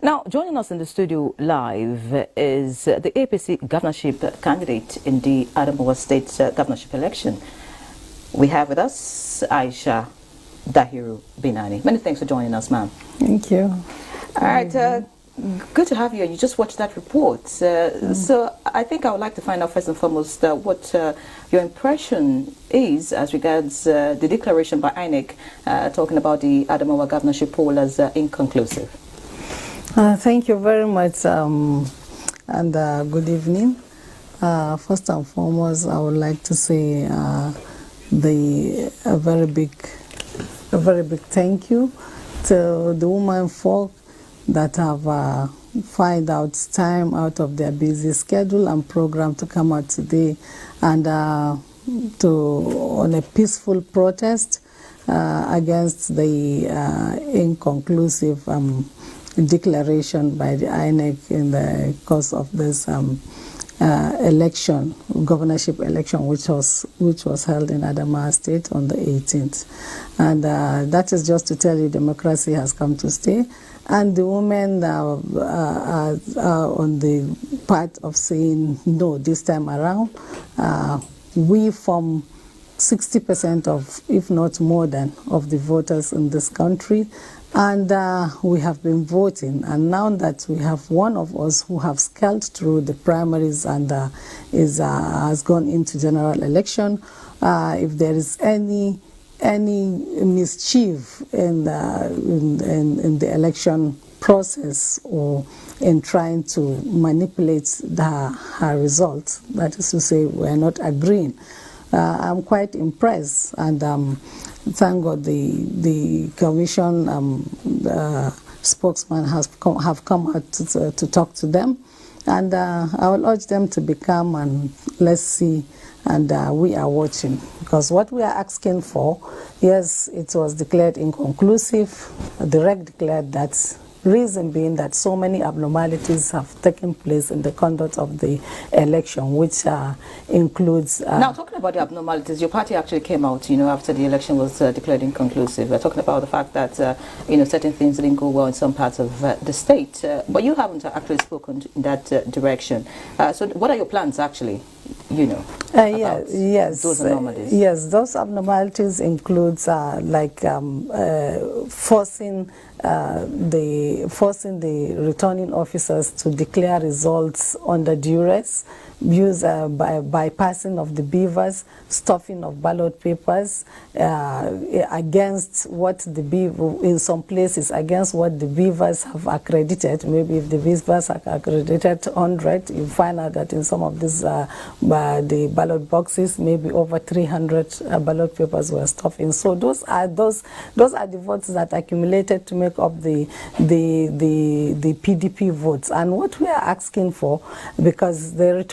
Now, joining us in the studio live is the APC governorship candidate in the Adamawa State governorship election. We have with us Aisha Dahiru Binani. Many thanks for joining us, ma'am. Thank you. All right, good to have you. You just watched that report. So I think I would like to find out first and foremost what your impression is as regards the declaration by INEC talking about the Adamawa governorship poll as inconclusive. Thank you very much, and good evening. First and foremost, I would like to say a very big thank you to the women folk that have find out time out of their busy schedule and program to come out today and on a peaceful protest against the inconclusive declaration by the INEC in the course of this election, governorship election, which was held in Adamawa State on the 18th. And that is just to tell you democracy has come to stay. And the women are on the part of saying no this time around. We form 60% of, if not more than, of the voters in this country. And we have been voting, and now that we have one of us who have scaled through the primaries and has gone into general election, if there is any mischief in the election process or in trying to manipulate her results, that is to say, we are not agreeing. I'm quite impressed, and thank God the commission spokesman have come out to talk to them, and I will urge them to be calm and let's see. And we are watching, because what we are asking for, yes, it was declared inconclusive. The REC declared that. Reason being that so many abnormalities have taken place in the conduct of the election, which includes... now, talking about the abnormalities, your party actually came out, after the election was declared inconclusive. We're talking about the fact that, certain things didn't go well in some parts of the state. But you haven't actually spoken in that direction. So what are your plans, actually, yes, those anomalies? Yes, those abnormalities includes forcing the returning officers to declare results under duress, bypassing of the beavers, stuffing of ballot papers against what in some places against what the beavers have accredited. Maybe if the beavers have accredited 100, you find out that in some of these the ballot boxes, maybe over 300 ballot papers were stuffed in. So those are the votes that accumulated to make up the PDP votes. And what we are asking for, because the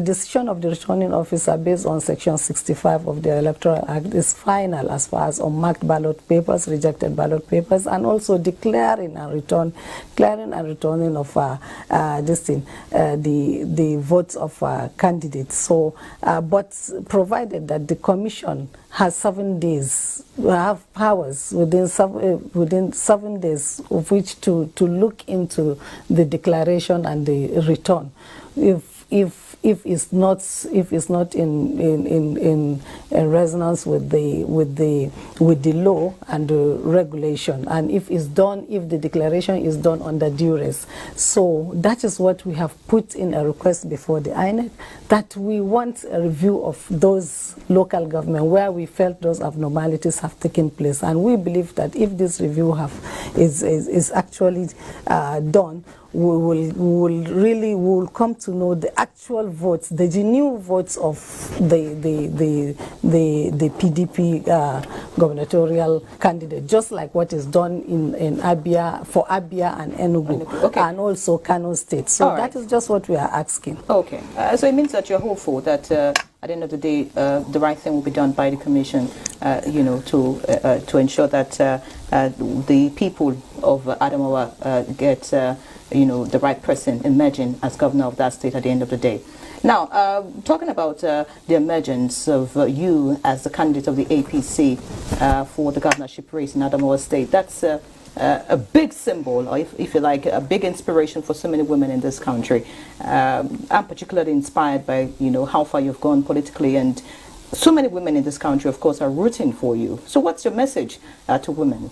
decision of the returning officer based on Section 65 of the Electoral Act is final as far as unmarked ballot papers, rejected ballot papers, and also declaring and returning of the votes of candidates. So, but provided that the commission has 7 days, have powers within 7 days of which to look into the declaration and the return. If it's not in resonance with the law and the regulation, and if the declaration is done under duress. So that is what we have put in a request before the INEC, that we want a review of those local government where we felt those abnormalities have taken place, and we believe that if this review is actually done, we will come to know the actual votes, the genuine votes of the PDP gubernatorial candidate, just like what is done in Abia, for Abia and Enugu, okay, and also Kano State. So that is just what we are asking. Okay, so it means that you're hopeful that at the end of the day, the right thing will be done by the commission, to ensure that the people of Adamawa get the right person emerging as governor of that state at the end of the day. Now, talking about the emergence of you as the candidate of the APC for the governorship race in Adamawa State, that's a big symbol, or if you like, a big inspiration for so many women in this country. I'm particularly inspired by, you know, how far you've gone politically, and so many women in this country, of course, are rooting for you. So what's your message to women?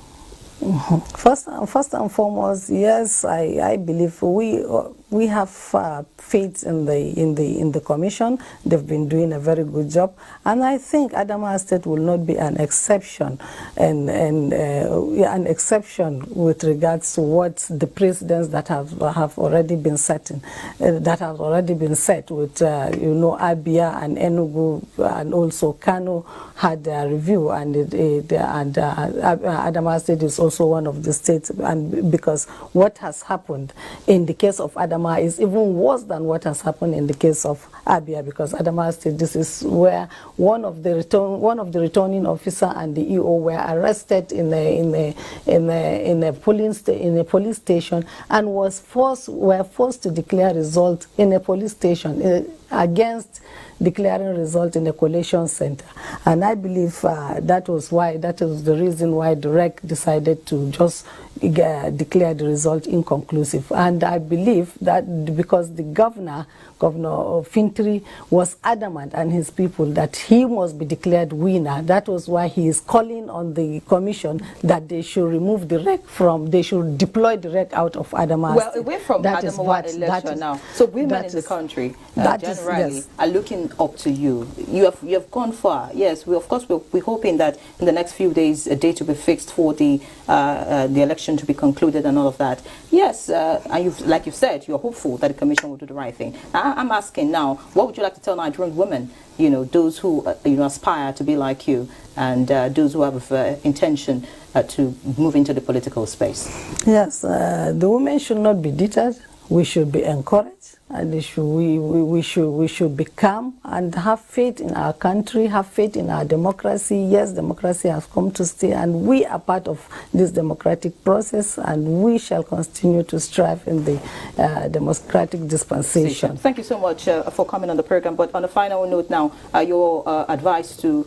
First and foremost, yes, I believe we have faith in the commission. They've been doing a very good job, and I think Adamawa State will not be an exception, and an exception with regards to what the precedents that have already been set with you know, Abia and Enugu and also Kano had a review, and Adamawa State is also one of the states, and because what has happened in the case of Adamawa is even worse than what has happened in the case of Abia, because Adamawa State, this is where one of the returning officer and the EO were arrested in a police station and were forced to declare result in a police station against declaring result in a collation center. And I believe that was the reason why the REC decided to just declare the result inconclusive. And I believe that because the Governor Fintri was adamant, and his people, that he must be declared winner, that was why he is calling on the commission that they should remove the REC they should deploy the REC out of Adamawa. Well, away from Adamawa election now. So women in the country generally are looking up to you. You have gone far. Yes, we're hoping that in the next few days a date will be fixed for the election to be concluded and all of that. Yes, and like you've said, you're hopeful that the commission will do the right thing. I'm asking now, what would you like to tell Nigerian women, you know, those who aspire to be like you, and those who have intention to move into the political space? Yes, the women should not be deterred. We should be encouraged, and we should be calm and have faith in our country, have faith in our democracy. Yes, democracy has come to stay, and we are part of this democratic process, and we shall continue to strive in the democratic dispensation. Thank you so much for coming on the program. But on a final note now, your advice to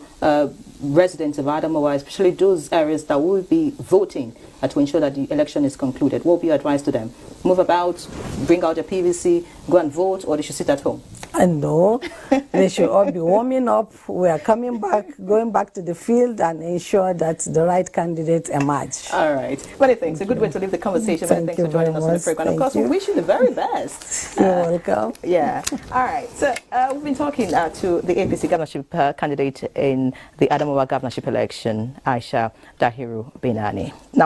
residents of Adamawa, especially those areas that will be voting to ensure that the election is concluded, what will be your advice to them? Move about, bring out your PVC, go and vote, or they should sit at home? No, they should all be warming up. We are going back to the field and ensure that the right candidates emerge. All right. Many thanks. A good way to leave the conversation. Many thanks for joining us on the program. Of course, we wish you the very best. You're welcome. Yeah. All right. So we've been talking to the APC governorship candidate in the Adamawa governorship election, Aisha Dahiru Binani. Now,